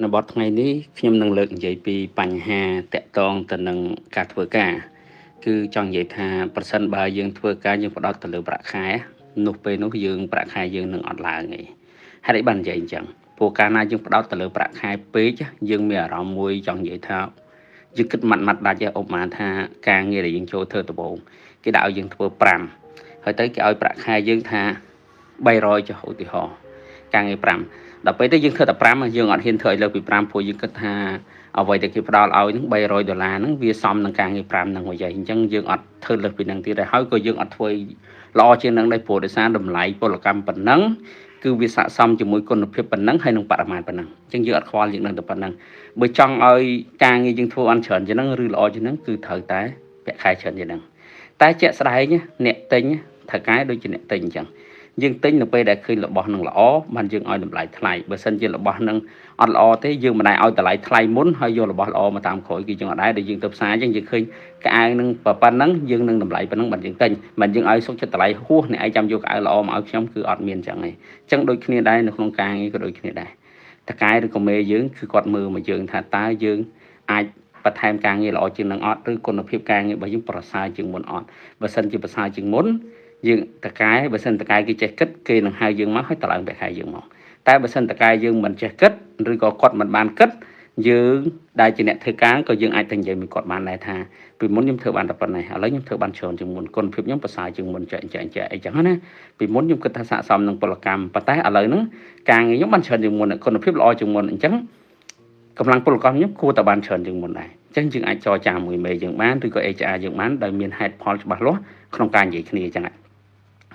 នៅបទថ្ងៃនេះខ្ញុំនឹងលើកនិយាយពីបញ្ហាតាក់ទងទៅនឹងការធ្វើការគឺចង់និយាយថាប្រសិនបើយើងធ្វើការយើងផ្ដោតទៅលើប្រាក់ខែនោះពេលនោះយើងប្រាក់ខែយើងនឹងអត់ឡើងទេហេតុអីបាននិយាយអញ្ចឹងព្រោះកាលណាយើងផ្ដោតទៅលើប្រាក់ខែពេកយើងមានអារម្មណ៍មួយចង់និយាយថាយើងគិតម៉ាត់ដាច់ឧបមាថាការងារដែលយើងចូលធ្វើដំបូងគេដាក់ឲ្យយើងធ្វើ5ហើយទៅគេឲ្យប្រាក់ខែយើងថា300ចុះឧទាហរណ៍ការងារ5ដល់ពេលទៅយើងធ្វើតែ5យើងអត់ហ៊ានធ្វើឲ្យលើសពី5ព្រោះយើងគិតថាអ្វីដែលគេផ្ដល់ឲ្យហ្នឹង$300ហ្នឹងវាសមនឹងការងារ5ហ្នឹងមួយយ៉ាងអញ្ចឹងយើងអត់ធ្វើលើសពីហ្នឹងទៀតហើយក៏យើងអត់ធ្វើល្អជាងហ្នឹងដែរព្រោះដោយសារតម្លៃពលកម្មប៉ុណ្ណឹងគឺវាស័ក្តិសមជាមួយគុណភាពប៉ុណ្ណឹងហើយនឹងបរិមាណប៉ុណ្ណឹងអញ្ចឹងយើងអត់ខ្វល់ជាងនឹងទៅប៉ុណ្ណឹងបើចង់ឲ្យការងារយើងធ្វើអន់ច្រើនជាងហ្នឹងឬល្អជាងហ្នឹងគឺត្រូវតែប្រាក់ខែច្រើនជាងហ្នឹងតែជាក់ស្ដែងអ្នកទិញថៅកែដូចជាអ្នកទិញអញ្ចឹងយើងទិញនៅពេលដែលឃើញរបស់នឹងល្អបានយើងឲ្យតម្លៃថ្លៃបើសិនជារបស់នឹងអត់ល្អទេយើងមិនដែរឲ្យតម្លៃថ្លៃមុនហើយយករបស់ល្អមកតាមក្រោយគឺយើងអត់ដែរដែលយើងទៅផ្សារអញ្ចឹងយើងឃើញកៅអៅនឹងប៉ុណ្ណឹងយើងនឹងតម្លៃប៉ុណ្ណឹងបានយើងទិញមិនយើងឲ្យសុខចិត្តតម្លៃហួសអ្នកឯងចាំយកកៅអៅល្អមកឲ្យខ្ញុំគឺអត់មានអញ្ចឹងទេអញ្ចឹងដូចគ្នាដែរនៅក្នុងការងារក៏ដូចគ្នាដែរតកែឬក៏មេយើងគឺគាត់មើលមកយើងថាតើយើងអាចបន្ថែមការងារល្អជាងនឹងអត់ឬគុណភាពការងាររបស់យើងប្រសើរជាងមុនអត់បើសិនជាប្រសើរជាងមុនយើងតកែបើសិនតកែគេចេះគិតគេនឹងហៅយើងមកឲ្យតម្លើងប្រាក់ខែយើងមកតែបើសិនតកែយើងមិនចេះគិតឬក៏គាត់មិនបានគិតយើងដែលជាអ្នកធ្វើការក៏យើងអាចទៅនិយាយមួយគាត់បានដែរថាពីមុនខ្ញុំធ្វើបានតែប៉ុណ្ណេះឥឡូវខ្ញុំធ្វើបានច្រើនជាងមុនគុណភាពខ្ញុំប្រសើរជាងមុនចេះអីចឹងណាពីមុនខ្ញុំគិតថាស័ក្តិសមនឹងពលកម្មប៉ុន្តែឥឡូវហ្នឹងការងារខ្ញុំបានច្រើនជាងមុនគុណភាពល្អជាងមុនអញ្ចឹងកម្លាំងពលកម្មខ្ញុំគួរតែបានច្រើនជាងមុនដែរអញ្ចឹងយើងអាចចរចាមួយមេយើងបានឬក៏ HR យើងបានដោយមានហេតុផលច្បាស់លាស់ក្នុងការនិយាយគ្នាអញ្ចឹង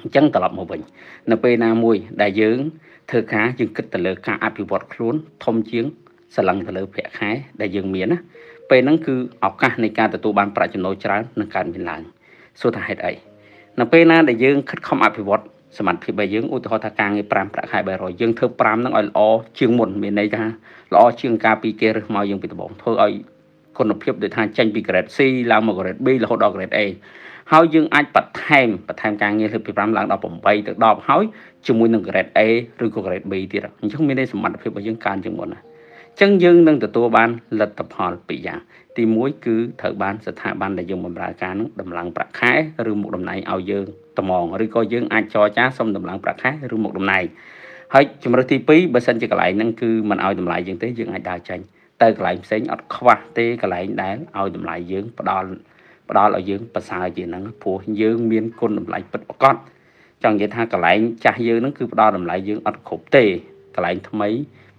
អញ្ចឹងត្រឡប់មកវិញនៅពេលណាមួយដែលយើងធ្វើការយើងគិតទៅលើការអភិវឌ្ឍខ្លួនធំជាងស្រឡឹងទៅលើប្រាក់ខែដែលយើងមានណាពេលហ្នឹងគឺឱកាសនៃការទទួលបានប្រាក់ចំណូលច្រើននឹងកើតមានឡើងសួរថាហេតុអីនៅពេលណាដែលយើងខិតខំអភិវឌ្ឍសមត្ថភាពរបស់យើងឧទាហរណ៍ថាការងារ5ប្រាក់ខែ300យើងធ្វើ5ហ្នឹងឲ្យល្អជាងមុនមានន័យថាល្អជាងការពីគេរើសមកយើងពីដំបូងធ្វើឲ្យគុណភាពដូចថាចេញពី grade C ឡើងមក grade B រហូតដល់ grade A ហើយយើងអាចបន្ថែមការងារលើកពី5ឡើងដល់8ទៅ10ហើយជាមួយនឹង grade A ឬក៏ grade B ទៀតអញ្ចឹងមានន័យសមត្ថភាពរបស់យើងកើនជាងមុនណាអញ្ចឹងយើងនឹងទទួលបានលទ្ធផលពីរយ៉ាងទី1គឺត្រូវបានស្ថាប័នដែលយើងបម្រើការនឹងតម្លើងប្រាក់ខែឬមុខតំណែងឲ្យយើងត្មងឬក៏យើងអាចចរចាសុំតម្លើងប្រាក់ខែឬមុខតំណែងហើយជំរើសទី2បើសិនជាកន្លែងហ្នឹងគឺមិនឲ្យតម្លៃយើងទេយើងអាចដើរចេញទៅកន្លែងផ្សេងអត់ខ្វះទេកន្លែងដែលឲ្យតម្លៃយើងផ្ដល់ឲ្យយើងប្រសើរជាងហ្នឹងព្រោះយើងមានគុណតម្លៃពិតប្រាកដចង់និយាយថាកន្លែងចាស់យើងហ្នឹងគឺផ្ដល់តម្លៃយើងអត់គ្រប់ទេកន្លែងថ្មី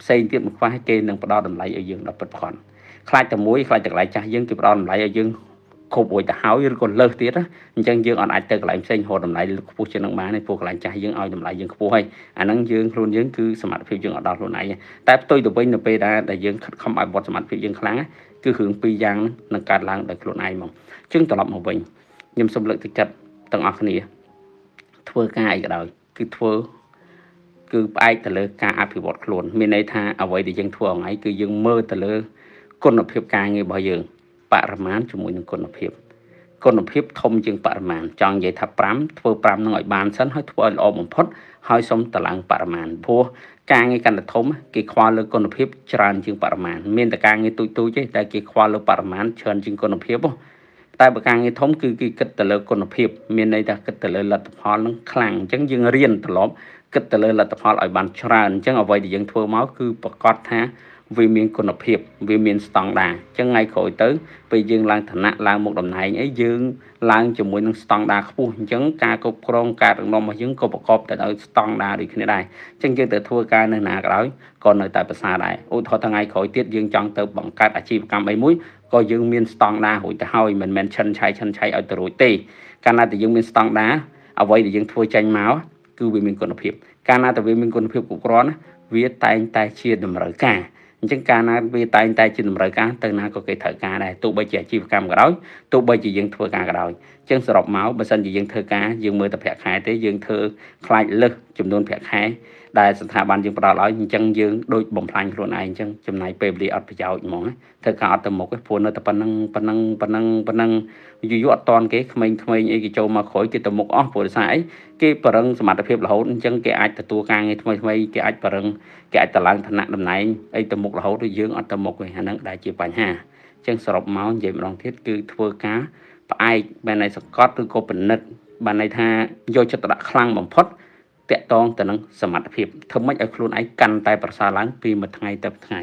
ផ្សេងទៀតមិនខ្វះគេនឹងផ្ដល់តម្លៃឲ្យយើងដល់ពិតប្រាកដខ្លាចតែកន្លែងចាស់យើងគេផ្ដល់តម្លៃឲ្យយើងគ្រប់រួចទៅហើយឬក៏លើសទៀតណាអញ្ចឹងយើងអត់អាចទៅកន្លែងផ្សេងរកតម្លៃខ្ពស់ជាងនឹងបានទេព្រោះកន្លែងចាស់យើងឲ្យតម្លៃយើងខ្ពស់ហើយអាហ្នឹងយើងខ្លួនយើងគឺសមត្ថភាពយើងអត់ដល់ខ្លួនឯងតែផ្ទុយទៅវិញនៅពេលដែលយើងខិតខំឲ្យវត្តសមត្ថភាពយើងខ្លាំងគឺរឿងពីរយ៉ាងនឹងកើតឡើងដោយខ្លួនឯងមកជាងត្រឡប់មកវិញខ្ញុំសូមលើកទឹកចិត្តទាំងអស់គ្នាធ្វើការអីក៏ដោយគឺធ្វើគឺផ្អែកទៅលើការអភិវឌ្ឍខ្លួនមានន័យថាអ្វីដែលយើងធ្វើថ្ងៃគឺយើងមើលទៅលើគុណភាពការងាររបស់យើងបរិមាណជាមួយនឹងគុណភាពធំជាងបរិមាណចង់និយាយថា5ធ្វើ5នឹងឲ្យបានសិនហើយធ្វើឲ្យល្អបំផុតហើយសុំតម្លើងបរិមាណព្រោះការងារកាន់តែធំគេខ្វល់លើគុណភាពច្រើនជាងបរិមាណមានតែការងារទូចទេតែគេខ្វល់លើបរិមាណច្រើនជាងគុណភាពតែបើការងារធំគឺគេគិតទៅលើគុណភាពមានន័យថាគិតទៅលើលទ្ធផលនឹងខ្លាំងអញ្ចឹងយើងរៀនត្រឡប់គិតទៅលើលទ្ធផលឲ្យបានច្រើនអញ្ចឹងអ្វីដែលយើងធ្វើមកគឺប្រកាសថាវាមានគុណភាពវាមានស្តង់ដារអញ្ចឹងថ្ងៃក្រោយទៅពេលយើងឡើងឋានៈឡើងមុខតំណែងអីយើងឡើងជាមួយនឹងស្តង់ដារខ្ពស់អញ្ចឹងការគ្រប់គ្រងការដឹកនាំរបស់យើងក៏ប្រកបទៅដោយស្តង់ដារដូចគ្នាដែរអញ្ចឹងយើងទៅធ្វើការនៅណាក៏ដោយក៏នៅតែប្រសើរដែរឧទាហរណ៍ថ្ងៃក្រោយទៀតយើងចង់ទៅបង្កើតអាជីវកម្មអីមួយក៏យើងមានស្តង់ដាររួចទៅហើយមិនមែនឈិនឆៃឲ្យទៅរួចទេកាលណាតែយើងមានស្តង់ដារអ្វីដែលយើងធ្វើចេញមកគឺវាមានគុណភាពកាលណាតែវាមានគុណភាពគ្រប់គ្រាន់វាតែងតែជាតម្រូវការអញ្ចឹងកាលណាវាតែងតែជាតម្រូវការទៅណាក៏គេត្រូវការដែរទោះបីជាអាជីវកម្មក៏ដោយទោះបីជាយើងធ្វើការក៏ដោយអញ្ចឹងសរុបមកបើសិនជាយើងធ្វើការយើងមើលតែប្រាក់ខែទេយើងធ្វើខ្លាចលើសចំនួនប្រាក់ខែ ដែលស្ថាប័នយើងផ្ដល់ឲ្យអញ្ចឹងយើងដូចបំផ្លាញខ្លួនឯងអញ្ចឹងចំណាយពេលវេលាអត់ប្រយោជន៍ហ្មងធ្វើការអត់ទៅមុខព្រោះនៅតែប៉ុណ្ណឹងយូរអត់តន់គេក្មេងៗអីគេចូលមកក្រោយគេទៅមុខអស់ព្រោះដោយសារអីគេបរឹងសមត្ថភាពរហូតអញ្ចឹងគេអាចទទួលការងារថ្មីគេអាចបរឹងគេអាចតឡើងឋានៈតំណែងអីទៅមុខរហូតដូចយើងអត់ទៅមុខទេអាហ្នឹងដែលជាបញ្ហាអញ្ចឹងសរុបមកនិយាយម្ដងទៀតគឺធ្វើការផ្អែកបែរនៃសកត់ឬក៏ពិនិត្យបានន័យថាយកចិត្តទុកដាក់ខ្លាំងបំផុតតាក់ទងទៅនឹងសមត្ថភាពធ្វើម៉េចឲ្យខ្លួនឯងកាន់តែប្រសើរឡើងពីមួយថ្ងៃទៅថ្ងៃ